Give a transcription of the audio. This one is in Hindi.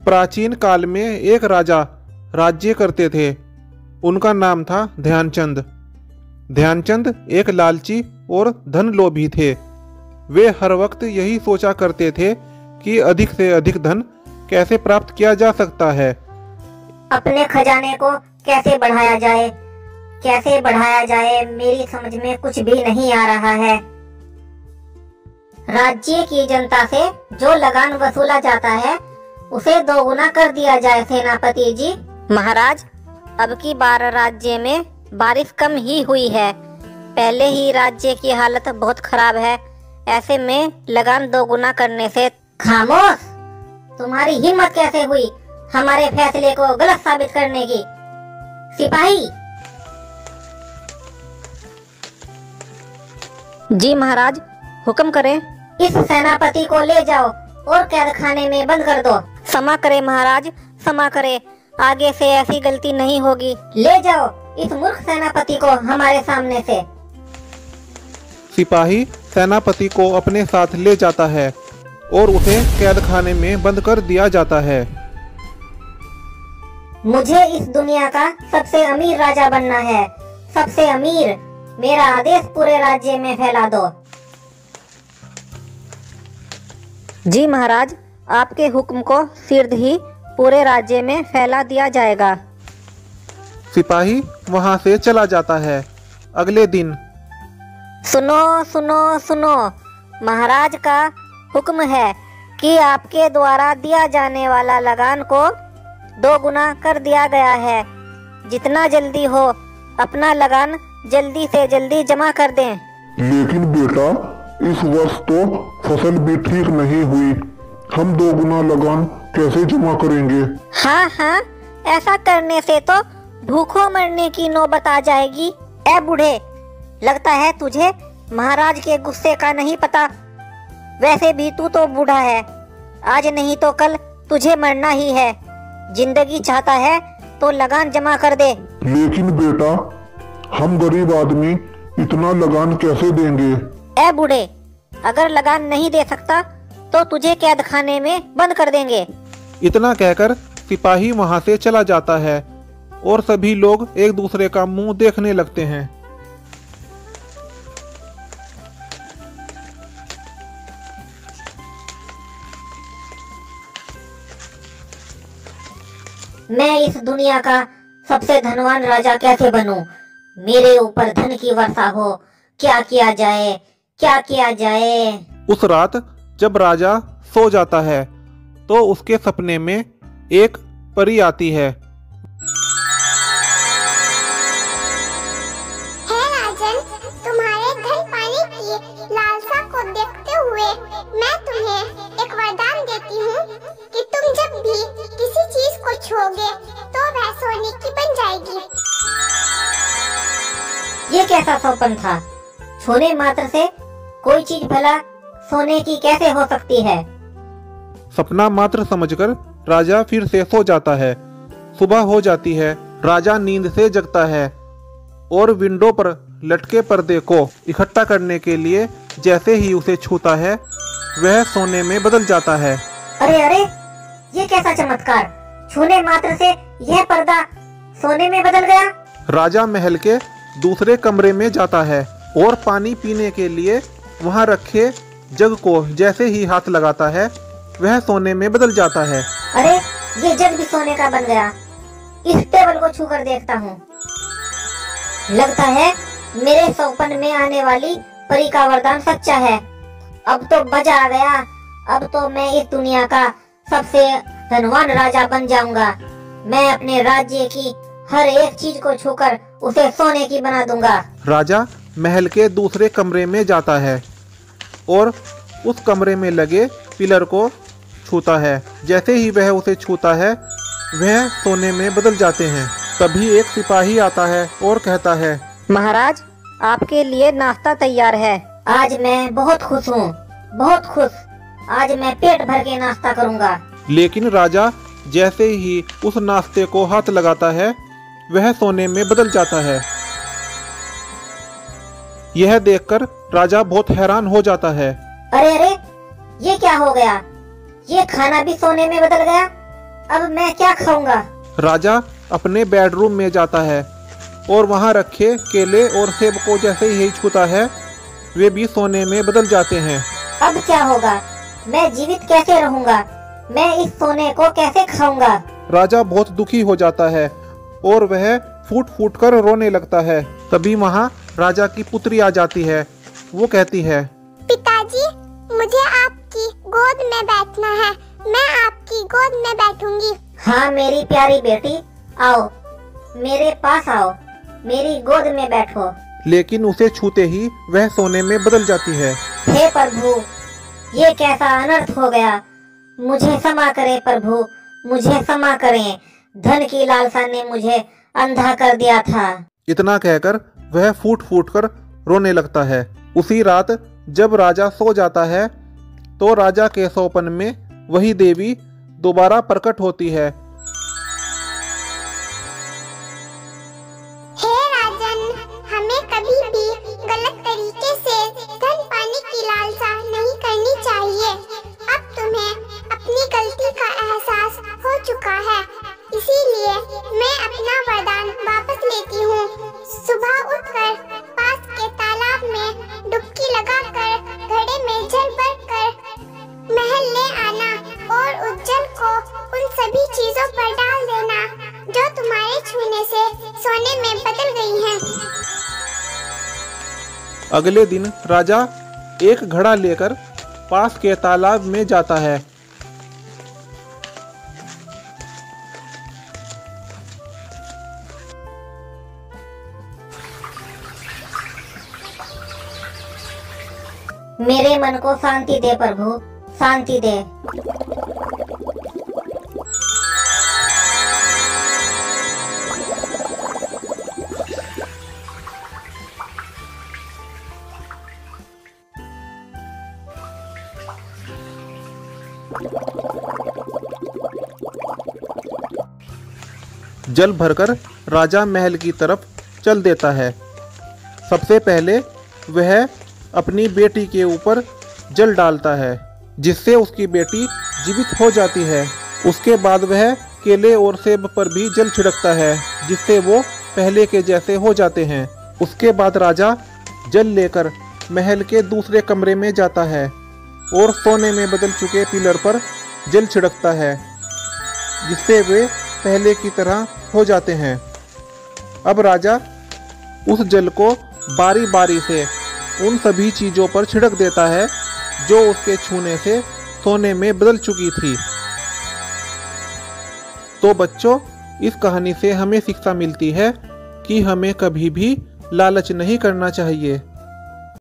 प्राचीन काल में एक राजा राज्य करते थे। उनका नाम था ध्यानचंद। ध्यानचंद एक लालची और धन लोभी थे। वे हर वक्त यही सोचा करते थे कि अधिक से अधिक धन कैसे प्राप्त किया जा सकता है, अपने खजाने को कैसे बढ़ाया जाए, कैसे बढ़ाया जाए, मेरी समझ में कुछ भी नहीं आ रहा है। राज्य की जनता से जो लगान वसूला जाता है उसे दोगुना कर दिया जाए सेनापति जी। महाराज, अब की बार राज्य में बारिश कम ही हुई है। पहले ही राज्य की हालत बहुत खराब है, ऐसे में लगान दोगुना करने से। खामोश! तुम्हारी हिम्मत कैसे हुई हमारे फैसले को गलत साबित करने की? सिपाही! जी महाराज, हुक्म करें। इस सेनापति को ले जाओ और कैद खाने में बंद कर दो। क्षमा करें महाराज, क्षमा करें, आगे से ऐसी गलती नहीं होगी। ले जाओ इस मूर्ख सेनापति को हमारे सामने से। सिपाही सेनापति को अपने साथ ले जाता है और उसे कैद खाने में बंद कर दिया जाता है। मुझे इस दुनिया का सबसे अमीर राजा बनना है, सबसे अमीर। मेरा आदेश पूरे राज्य में फैला दो। जी महाराज, आपके हुक्म को शीघ्र ही पूरे राज्य में फैला दिया जाएगा। सिपाही वहां से चला जाता है। अगले दिन सुनो सुनो सुनो, महाराज का हुक्म है कि आपके द्वारा दिया जाने वाला लगान को 2 गुना कर दिया गया है। जितना जल्दी हो अपना लगान जल्दी से जल्दी जमा कर दें। लेकिन बेटा, इस वर्ष तो फसल भी ठीक नहीं हुई, हम 2 गुना लगान कैसे जमा करेंगे? हाँ हाँ, ऐसा करने से तो भूखों मरने की नौबत आ जाएगी। ए बूढ़े, लगता है तुझे महाराज के गुस्से का नहीं पता। वैसे भी तू तो बूढ़ा है, आज नहीं तो कल तुझे मरना ही है। जिंदगी चाहता है तो लगान जमा कर दे। लेकिन बेटा, हम गरीब आदमी इतना लगान कैसे देंगे? ए बूढ़े, अगर लगान नहीं दे सकता तो तुझे कैद खाने में बंद कर देंगे। इतना कहकर सिपाही वहां से चला जाता है और सभी लोग एक दूसरे का मुंह देखने लगते हैं। मैं इस दुनिया का सबसे धनवान राजा कैसे बनूं? मेरे ऊपर धन की वर्षा हो। क्या किया जाए, क्या किया जाए? उस रात जब राजा सो जाता है तो उसके सपने में एक परी आती है। हे राजन, तुम्हारे धन पाने की लालसा को देखते हुए मैं तुम्हें एक वरदान देती हूँ कि तुम जब भी किसी चीज को छूओगे तो वह सोने की बन जाएगी। ये कैसा सौपन था? छूने मात्र से कोई चीज भला सोने की कैसे हो सकती है? सपना मात्र समझकर राजा फिर से सो जाता है। सुबह हो जाती है। राजा नींद से जगता है और विंडो पर लटके पर्दे को इकट्ठा करने के लिए जैसे ही उसे छूता है वह सोने में बदल जाता है। अरे अरे, ये कैसा चमत्कार! छूने मात्र से यह पर्दा सोने में बदल गया। राजा महल के दूसरे कमरे में जाता है और पानी पीने के लिए वहां रखे जग को जैसे ही हाथ लगाता है वह सोने में बदल जाता है। अरे, ये जग भी सोने का बन गया। इस टेबल को छूकर देखता हूँ। लगता है मेरे सौपन में आने वाली परी का वरदान सच्चा है। अब तो मजा आ गया। अब तो मैं इस दुनिया का सबसे धनवान राजा बन जाऊंगा। मैं अपने राज्य की हर एक चीज को छूकर उसे सोने की बना दूंगा। राजा महल के दूसरे कमरे में जाता है और उस कमरे में लगे पिलर को छूता है। जैसे ही वह उसे छूता है वह सोने में बदल जाते हैं। तभी एक सिपाही आता है और कहता है, महाराज, आपके लिए नाश्ता तैयार है। आज मैं बहुत खुश हूँ, बहुत खुश। आज मैं पेट भर के नाश्ता करूँगा। लेकिन राजा जैसे ही उस नाश्ते को हाथ लगाता है वह सोने में बदल जाता है। यह देखकर राजा बहुत हैरान हो जाता है। अरे अरे, ये क्या हो गया? ये खाना भी सोने में बदल गया। अब मैं क्या खाऊंगा? राजा अपने बेडरूम में जाता है और वहाँ रखे केले और सेब को जैसे ही छूता है वे भी सोने में बदल जाते हैं। अब क्या होगा? मैं जीवित कैसे रहूंगा? मैं इस सोने को कैसे खाऊंगा? राजा बहुत दुखी हो जाता है और वह फूट फूट कर रोने लगता है। तभी वहाँ राजा की पुत्री आ जाती है। वो कहती है, पिताजी, मुझे आपकी गोद में बैठना है। मैं आपकी गोद में बैठूंगी। हाँ मेरी प्यारी बेटी, आओ मेरे पास आओ, मेरी गोद में बैठो। लेकिन उसे छूते ही वह सोने में बदल जाती है। हे प्रभु, ये कैसा अनर्थ हो गया। मुझे क्षमा करें प्रभु, मुझे क्षमा करें। धन की लालसा ने मुझे अंधा कर दिया था। इतना कहकर वह फूट फूट कर रोने लगता है। उसी रात जब राजा सो जाता है तो राजा के सौपन में वही देवी दोबारा प्रकट होती है। हे राजन, हमें कभी भी गलत तरीके से धन पाने की लालसा नहीं करनी चाहिए। अब तुम्हें अपनी गलती का एहसास हो चुका है, इसीलिए मैं अपना वरदान वापस लेती हूँ। सुबह उठकर पास के तालाब में डुबकी लगाकर घड़े में जल भरकर महल ले आना और उस जल को उन सभी चीजों पर डाल देना जो तुम्हारे छूने से सोने में बदल गई हैं। अगले दिन राजा एक घड़ा लेकर पास के तालाब में जाता है। मेरे मन को शांति दे प्रभु, शांति दे। जल भरकर राजा महल की तरफ चल देता है। सबसे पहले वह अपनी बेटी के ऊपर जल डालता है जिससे उसकी बेटी जीवित हो जाती है। उसके बाद वह केले और सेब पर भी जल छिड़कता है जिससे वो पहले के जैसे हो जाते हैं। उसके बाद राजा जल लेकर महल के दूसरे कमरे में जाता है और सोने में बदल चुके पिलर पर जल छिड़कता है जिससे वे पहले की तरह हो जाते हैं। अब राजा उस जल को बारी बारी से उन सभी चीजों पर छिड़क देता है जो उसके छूने से सोने में बदल चुकी थी। तो बच्चों, इस कहानी से हमें शिक्षा मिलती है कि हमें कभी भी लालच नहीं करना चाहिए।